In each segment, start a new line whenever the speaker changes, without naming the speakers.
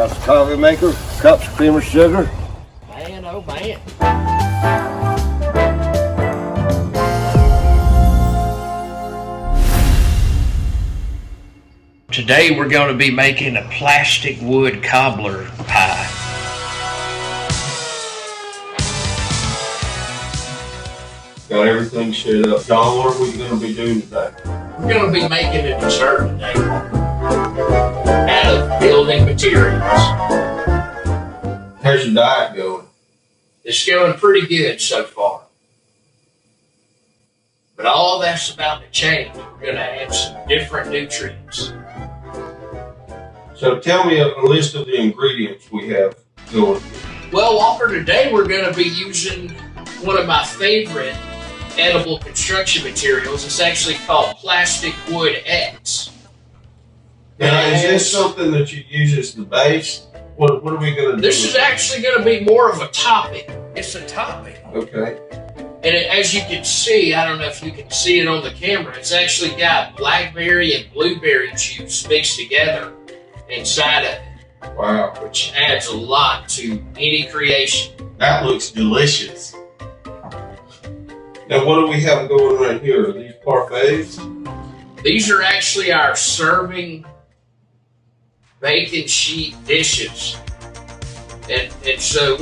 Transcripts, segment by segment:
Got the coffee maker, cups, creamer, sugar.
Man, oh man. Today we're going to be making a plastic wood cobbler pie.
Got everything set up. John, what are we going to be doing today?
We're going to be making a dessert today out of building materials.
How's your diet going?
It's going pretty good so far. But all that's about to change. We're going to add some different nutrients.
So tell me a list of the ingredients we have going.
Well, Walker, today we're going to be using one of my favorite edible construction materials. It's actually called Plastic Wood X.
Now, is this something that you use as the base? What are we going to do?
This is actually going to be more of a topping. It's a topping.
Okay.
And as you can see, I don't know if you can see it on the camera, it's actually got blackberry and blueberry juice mixed together inside of it.
Wow.
Which adds a lot to any creation.
That looks delicious. Now, what do we have going right here? Are these parfaits?
These are actually our serving bacon sheet dishes. And so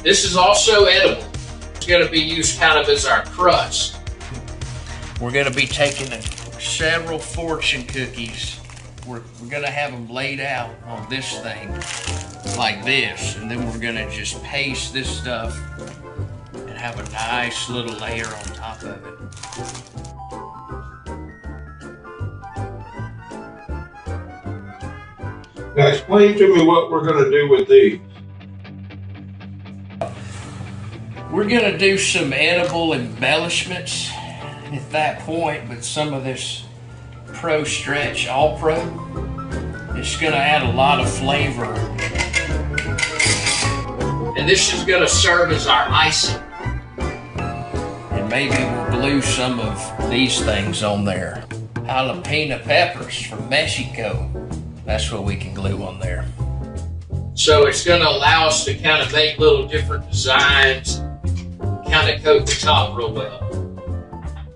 this is also edible. It's going to be used kind of as our crust. We're going to be taking several fortune cookies. We're going to have them laid out on this thing like this, and then we're going to just paste this stuff and have a nice little layer on top of it.
Now, explain to me what we're going to do with these.
We're going to do some edible embellishments at that point, but some of this Pro Stretch All Pro, it's going to add a lot of flavor. And this is going to serve as our icing. And maybe we'll glue some of these things on there. Jalapeno peppers from Mexico. That's what we can glue on there. So it's going to allow us to kind of make little different designs, kind of coat the top real well.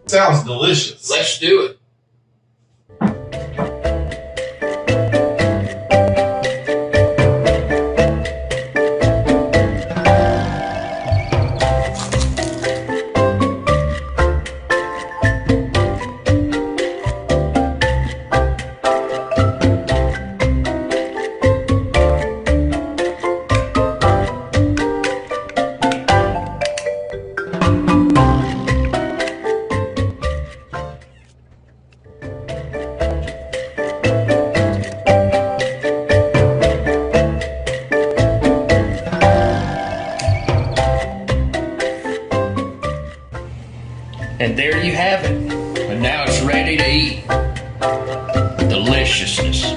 Sounds delicious.
Let's do it. And there you have it. And now it's ready to eat. Deliciousness.